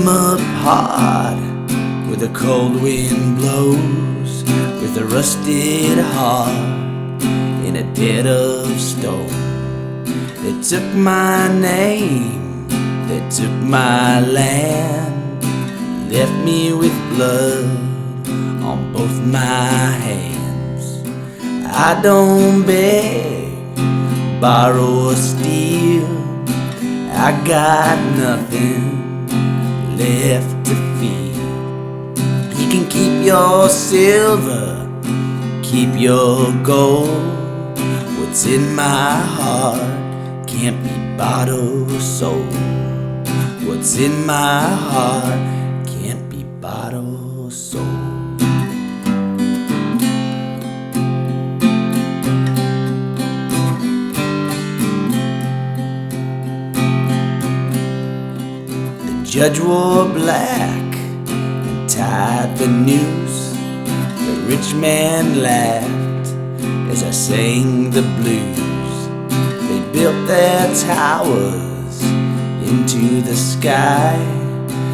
them apart where the cold wind blows, with a rusted heart in a dead of stone. They took my name, they took my land, left me with blood on both my hands. I don't beg, borrow or steal, I got nothing left to feel. You can keep your silver, keep your gold. What's in my heart can't be bought or sold. What's in my heart can't be bought or sold. Judge wore black and tied the noose. The rich man laughed as I sang the blues. They built their towers into the sky.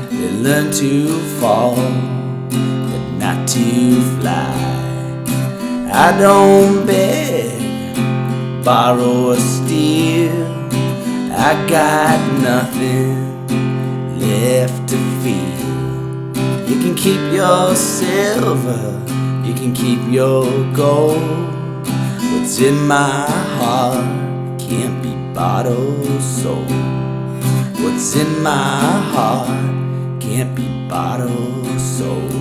They learned to fall, but not to fly. I don't beg, borrow or steal, I got nothing left to feel. You can keep your silver, you can keep your gold. What's in my heart can't be bought or sold. What's in my heart can't be bought or sold.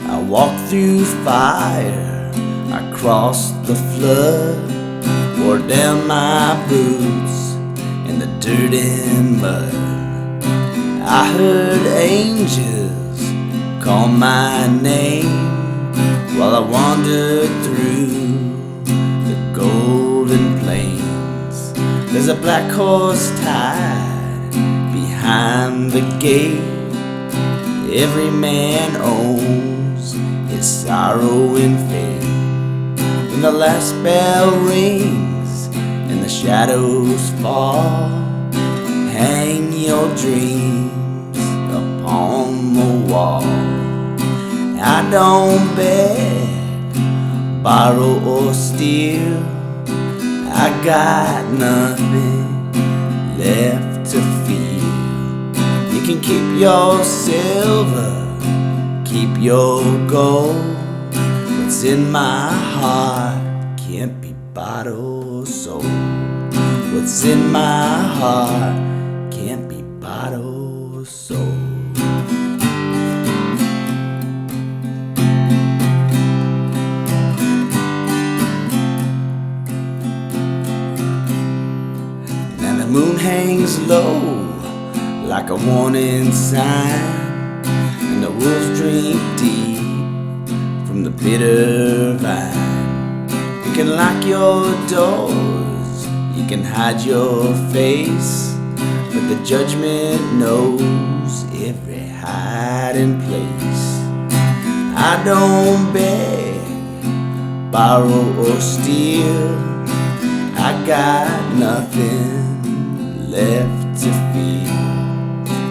I walked through fire, I crossed the flood, wore down my boots in the dirt and mud. I heard angels call my name while I wandered through the golden plains. There's a black horse tied behind the gate. Every man owns his sorrow and fate. When the last bell rings and the shadows fall, hang your dreams upon the wall. I don't beg, borrow or steal, I got nothing left to feel. You can keep your silver, keep your gold. What's in my heart can't be bought or sold. What's in my heart can't be bought or sold. Now the moon hangs low like a warning sign, and the wolves drink deep from the bitter vine. You can lock your doors, you can hide your face, but the judgment knows every hiding place. I don't beg, borrow or steal, I got nothing left to feel.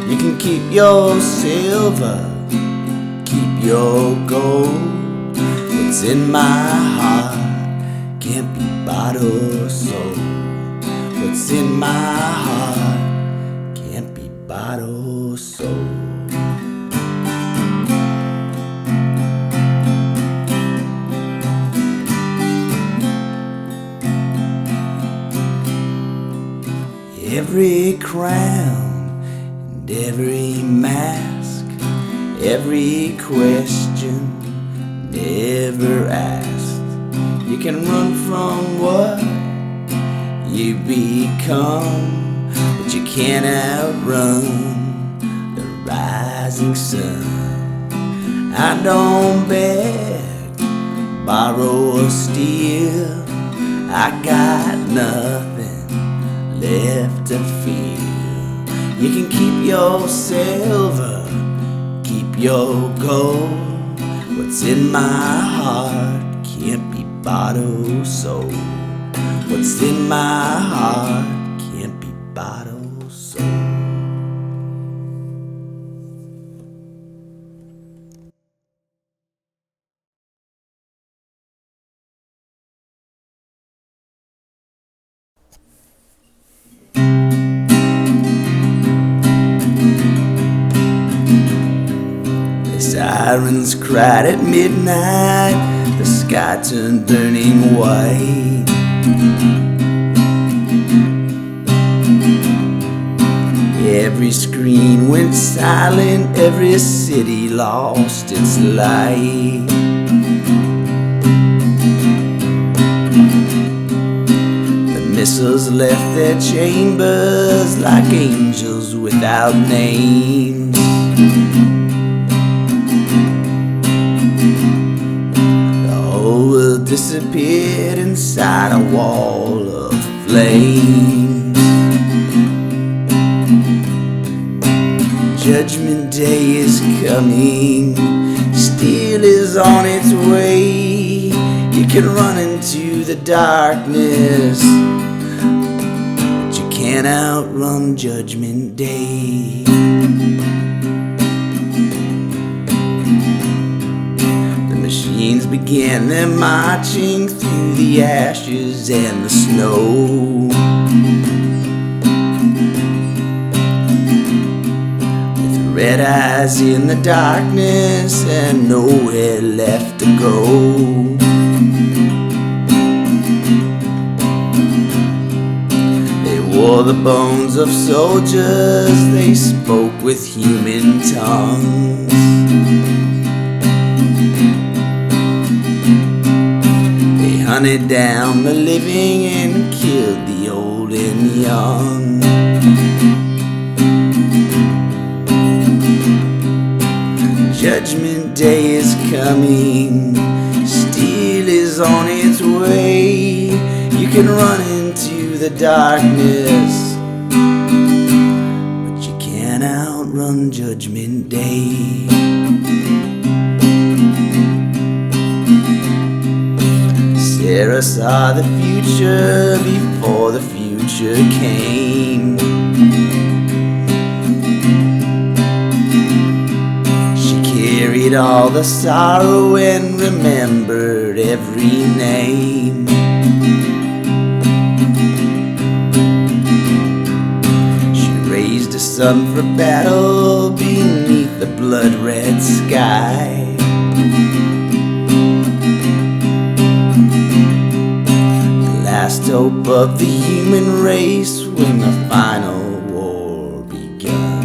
You can keep your silver, keep your gold. What's in my heart can't be bought or sold. What's in my heart can't be bought or sold. Every crown and every mask, every question never asked. You can run from what you become, but you can't outrun the rising sun. I don't beg, borrow or steal, I got nothing left to feel. You can keep your silver, keep your gold. What's in my heart can't be bought, oh soul. What's in my heart can't be bought, oh soul. The sirens cried at midnight, the sky turned burning white. Every screen went silent, every city lost its light. The missiles left their chambers like angels without names. The whole world disappeared inside a wall of flames. Judgment Day is coming, steel is on its way. You can run into the darkness, but you can't outrun Judgment Day. The machines began their marching through the ashes and the snow. Red eyes in the darkness and nowhere left to go. They wore the bones of soldiers, they spoke with human tongues. They hunted down the living and killed the old and young. Judgment Day is coming, steel is on its way. You can run into the darkness, but you can't outrun Judgment Day. Sarah saw the future before the future came. Carried all the sorrow and remembered every name. She raised a son for battle beneath the blood-red sky. The last hope of the human race when the final war begun.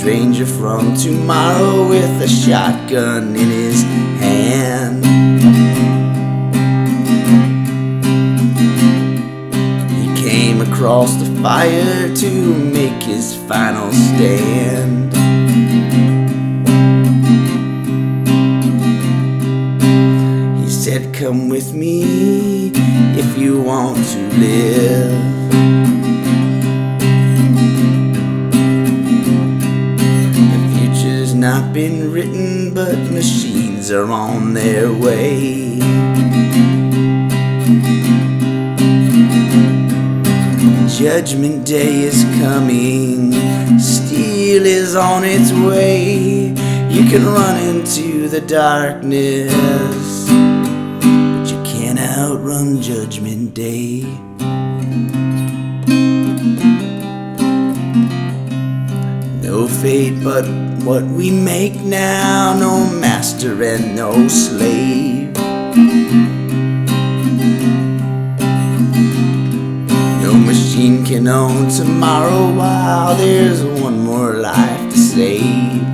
Stranger from tomorrow with a shotgun in his hand. He came across the fire to make his final stand. He said, "Come with me if you want to live." Not been written, but machines are on their way. Judgment Day is coming, steel is on its way. You can run into the darkness, but you can't outrun Judgment Day. No fate but what we make now, no master and no slave. No machine can own tomorrow while there's one more life to save.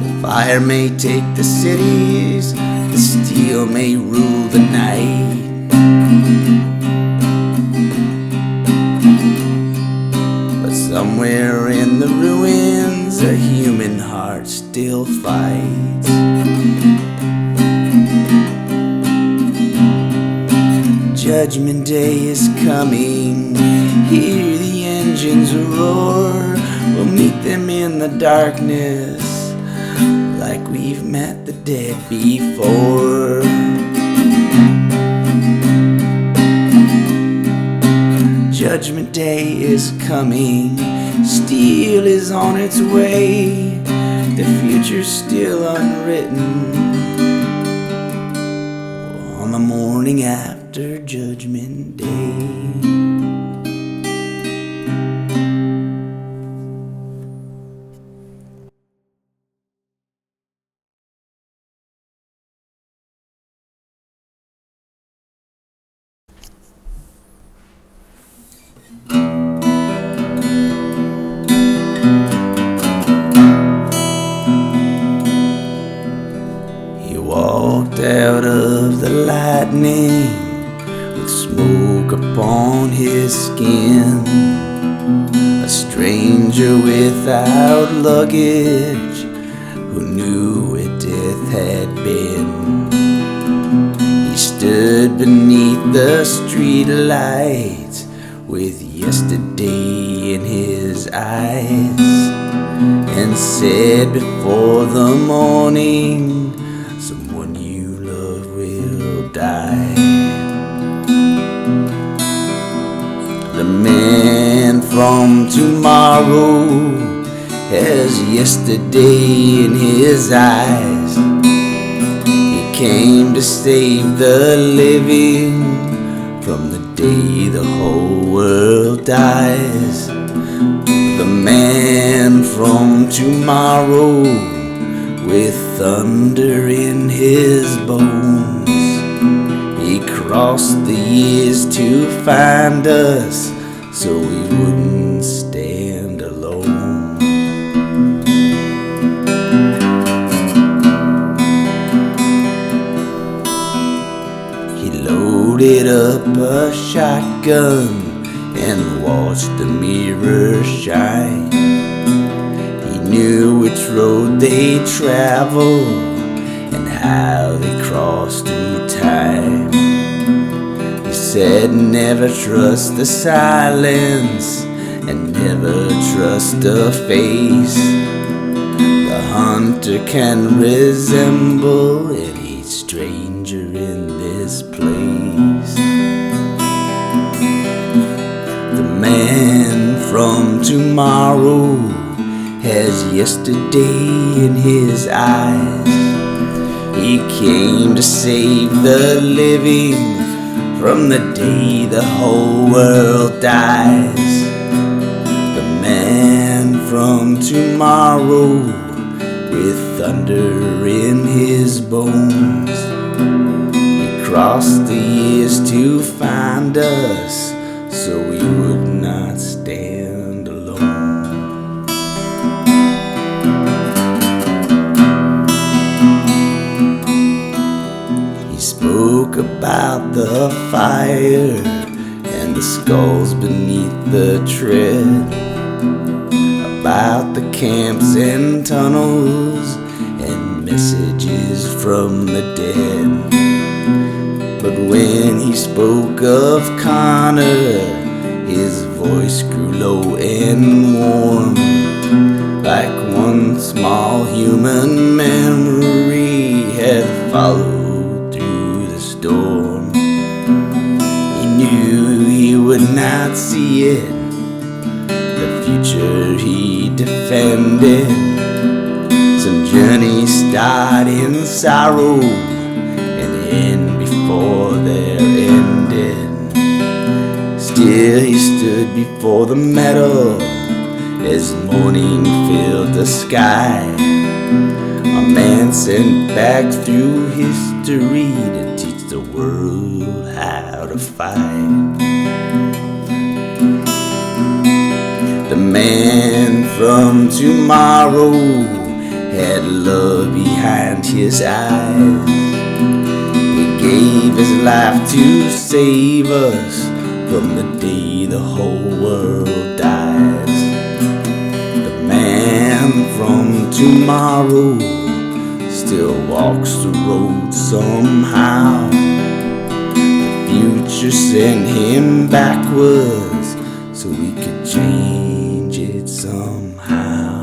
The fire may take the cities, the steel may rule the night. Somewhere in the ruins, a human heart still fights. Judgment Day is coming. Hear the engines roar. We'll meet them in the darkness, like we've met the dead before. Judgment Day is coming. Steel is on its way. The future's still unwritten. On the morning after Judgment Day. Walked out of the lightning with smoke upon his skin, a stranger without luggage who knew where death had been. He stood beneath the street lights with yesterday in his eyes and said before the morning, someone you love will die. The man from tomorrow has yesterday in his eyes. He came to save the living from the day the whole world dies. The man from tomorrow with thunder in his bones, he crossed the years to find us so we wouldn't stand alone. He loaded up a shotgun and watched the mirror shine. He knew which road they traveled and how they crossed through time. He said never trust the silence and never trust a face. The hunter can resemble any stranger in this place. The man from tomorrow has yesterday in his eyes. He came to save the living from the day the whole world dies. The man from tomorrow with thunder in his bones, he crossed the years to find us so we would not stand alone. He spoke about the fire and the skulls beneath the tread, about the camps and tunnels and messages from the dead. But when he spoke of Connor, his voice grew low and warm, like one small human memory had followed through the storm. He knew he would not see it, the future he defended. Some journeys start in sorrow and end before they're ended. Still he stood before the metal as morning filled the sky, a man sent back through history to teach the world how to fight. The man from tomorrow had love behind his eyes. He gave his life to save us from the day the whole world dies. The man from tomorrow still walks the road somehow. The future sent him backwards so we could change it somehow.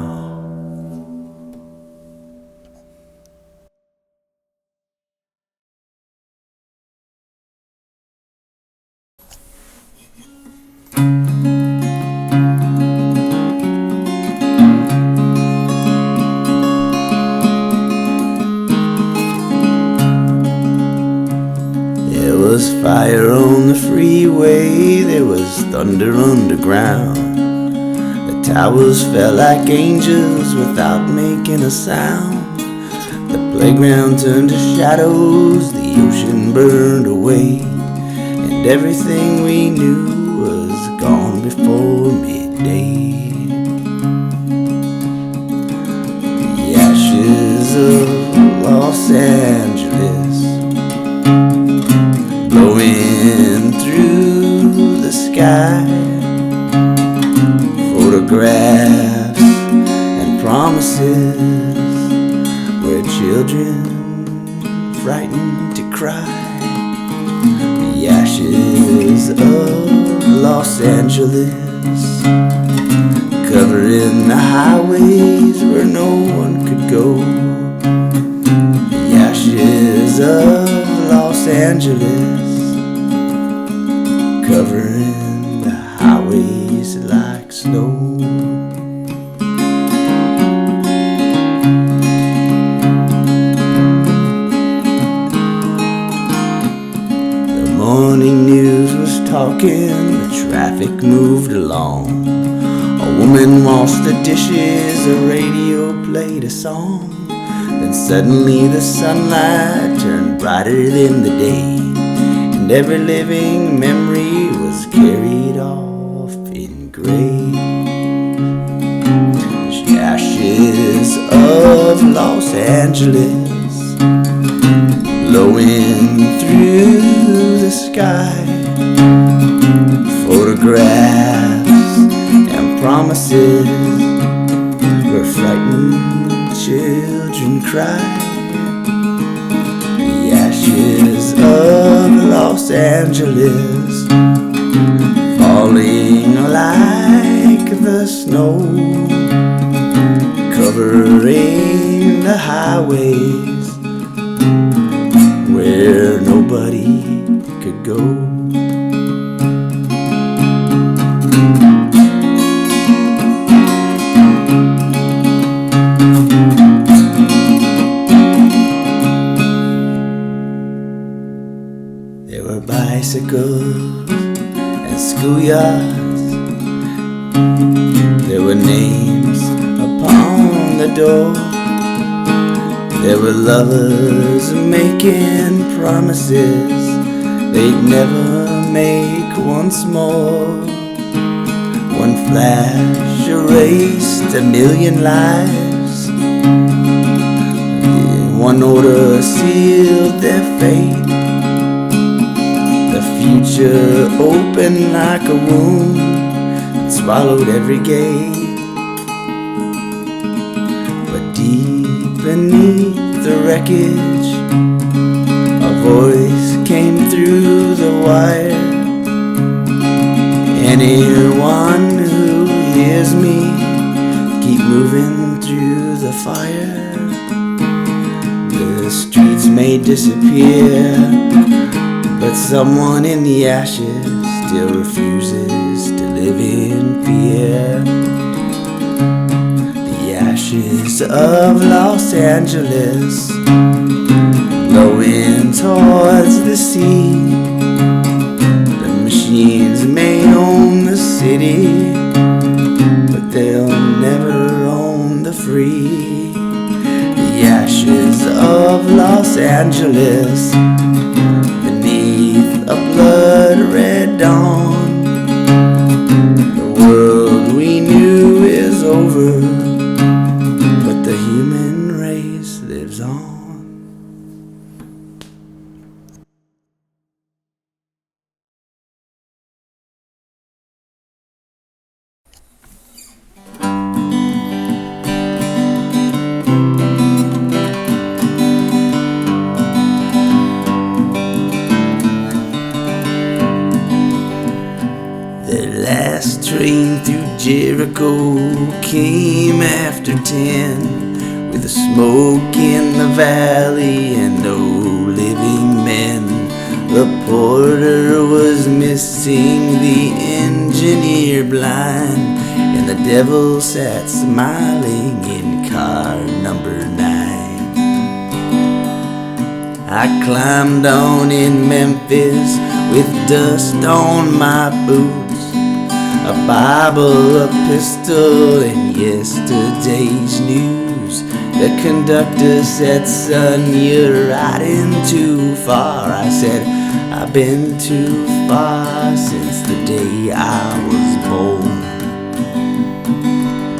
There was fire on the freeway, there was thunder underground. The towers fell like angels without making a sound. The playground turned to shadows, the ocean burned away, and everything we knew was gone before midday. The ashes of Los Angeles blowing through the sky, photographs and promises where children frightened to cry. The ashes of Los Angeles covering the highways where no one could go. The ashes of Los Angeles covering the highways like snow. The morning news was talking, the traffic moved along. A woman washed the dishes, a radio played a song. Then suddenly the sunlight turned brighter than the day, and every living memory was carried off in gray. The ashes of Los Angeles blowing through the sky, photographs and promises where frightened children cry. The ashes of Los Angeles falling like the snow, covering the highways where nobody could go. There were bicycles and schoolyards, there were names upon the door. There were lovers making promises they'd never make once more. One flash erased a million lives, one order sealed their fate. The future opened like a wound and swallowed every gate. But deep beneath the wreckage, a voice came through the wire. Anyone who hears me, keep moving through the fire. The streets may disappear, but someone in the ashes still refuses to live in fear. The ashes of Los Angeles blowing towards the sea. The machines may own the city, but they'll never own the free. The ashes of Los Angeles beneath a blood-red dawn. The world we knew is over, but the human race lives on. train through Jericho came after 10, with the smoke in the valley and no living men. The porter was missing, the engineer blind, and the devil sat smiling in car number 9. I climbed on in Memphis with dust on my boots, a Bible, a pistol, and yesterday's news. The conductor said, "Son, you're riding too far." I said, "I've been too far since the day I was born."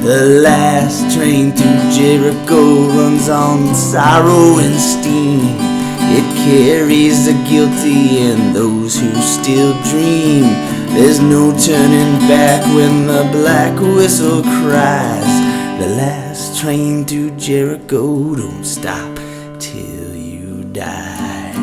The last train through Jericho runs on sorrow and steam. It carries the guilty and those who still dream. There's no turning back when the black whistle cries. The last train through Jericho don't stop till you die.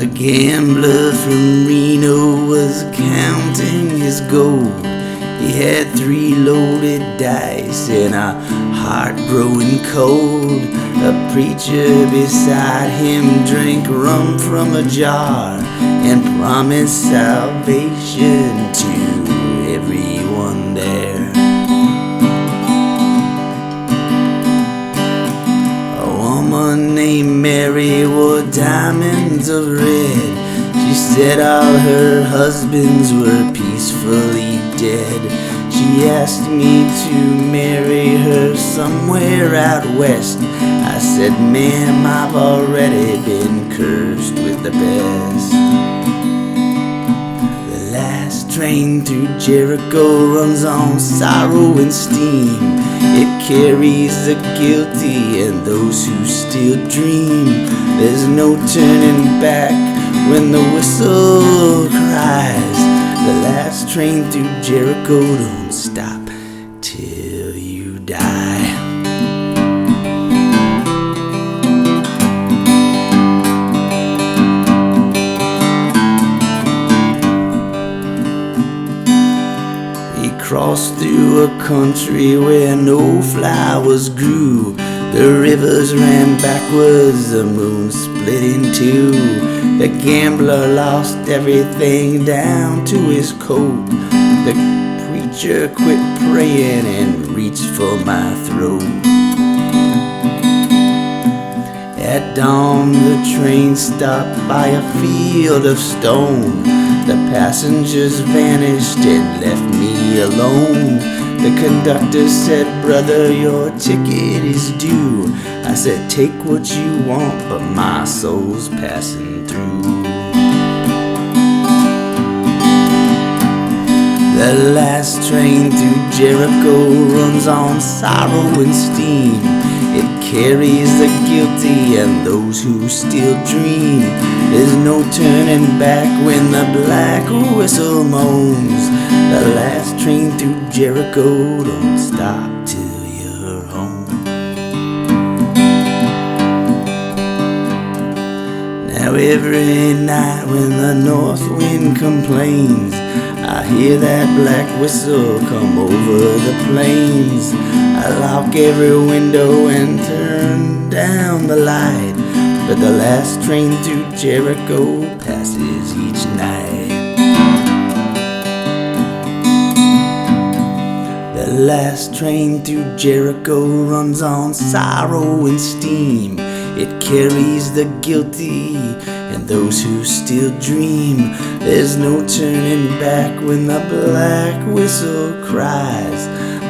A gambler from Reno was counting his gold. He had 3 loaded dice and a heart growing cold. A preacher beside him drank rum from a jar and promised salvation to everyone there. A woman named Mary wore diamonds of red. She said all her husbands were peacefully dead. She asked me to marry her somewhere out west. I said, "Ma'am, I've already been cursed with the best." The last train through Jericho runs on sorrow and steam. It carries the guilty and those who still dream. There's no turning back when the whistle cries. The last train through Jericho don't stop till you die. He crossed through a country where no flowers grew. The rivers ran backwards, the moon split in two. The gambler lost everything down to his coat. The preacher quit praying and reached for my throat. At dawn the train stopped by a field of stone. The passengers vanished and left me alone. The conductor said, "Brother, your ticket is due." I said, "Take what you want, but my soul's passing through." The last train through Jericho runs on sorrow and steam. It carries the guilty and those who still dream. There's no turning back when the black whistle moans. The last train through Jericho don't stop till you're home. Now every night when the north wind complains, I hear that black whistle come over the plains. I lock every window and turn down the light, but the last train through Jericho passes each night. The last train through Jericho runs on sorrow and steam. It carries the guilty and those who still dream. There's no turning back when the black whistle cries.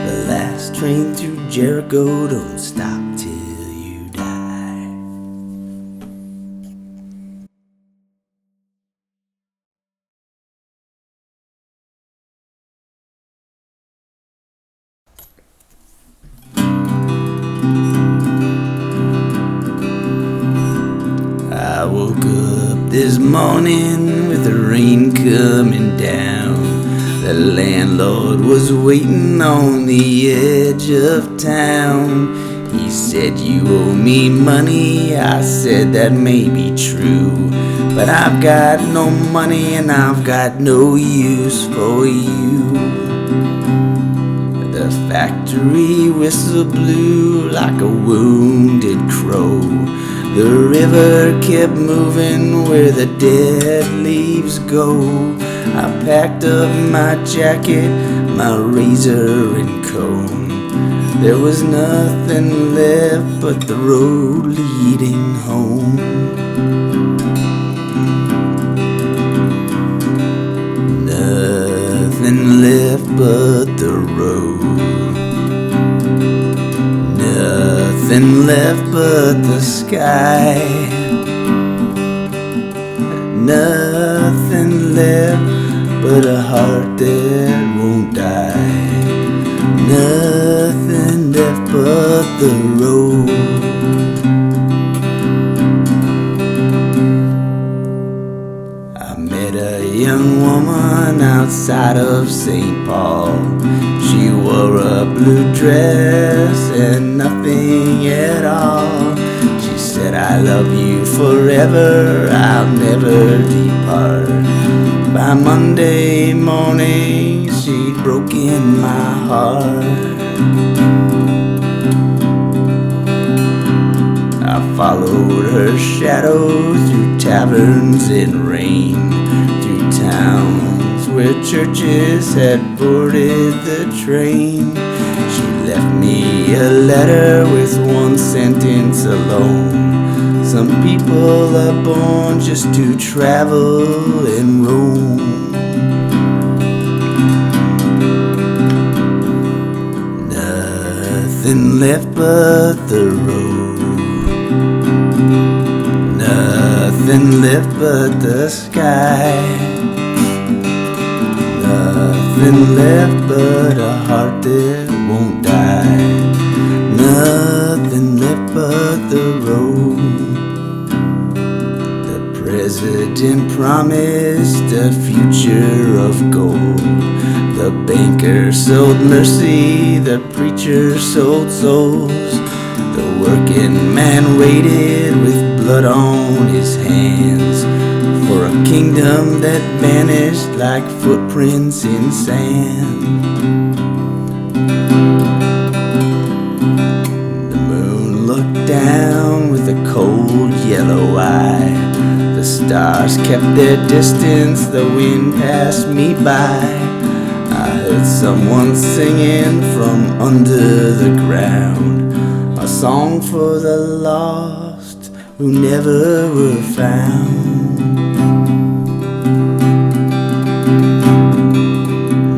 The last train through Jericho don't stop till you die. I woke up this morning with the rain coming down. The landlord was waiting on the edge of town. He said you owe me money. I said that may be true, but I've got no money and I've got no use for you. The factory whistle blew like a wounded crow. The river kept moving where the dead leaves go. I packed up my jacket, my razor and comb. There was nothing left but the road leading home. Nothing left but the road. Nothing left but the sky. Nothing left but a heart that won't die. Nothing left but the road. I met a young woman outside of St. Paul. She wore a blue dress and nothing at all. She said, I love you forever, I'll never depart. By Monday morning, she'd broken my heart. I followed her shadow through taverns and rain, through towns where churches had boarded the train. She left me a letter with one sentence alone. Some people are born just to travel and roam. Nothing left but the road. Nothing left but the sky. Nothing left but a heart that won't die. Nothing left but the road. The president promised a future of gold. The banker sold mercy, the preacher sold souls. The working man waited with blood on his hands for a kingdom that vanished like footprints in sand. The moon looked down with a cold yellow eye. The stars kept their distance, the wind passed me by. I heard someone singing from under the ground, a song for the lost who never were found.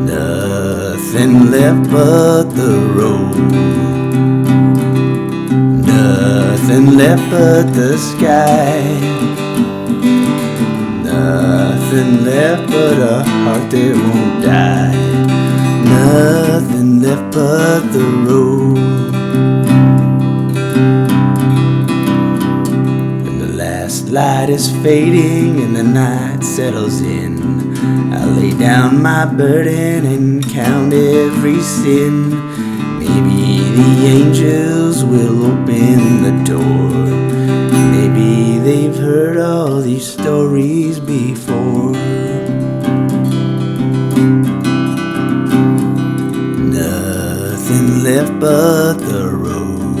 Nothing left but the road. Nothing left but the sky. Nothing left but a heart that won't die. Nothing left but the road. When the last light is fading and the night settles in, I lay down my burden and count every sin. Maybe the angels will open the door. Maybe they've heard all these stories before. Nothing left but the road.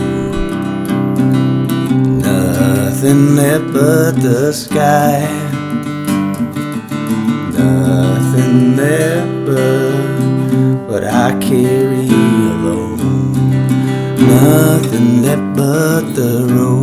Nothing left but the sky. Nothing left but what I carry alone. Nothing left but the road.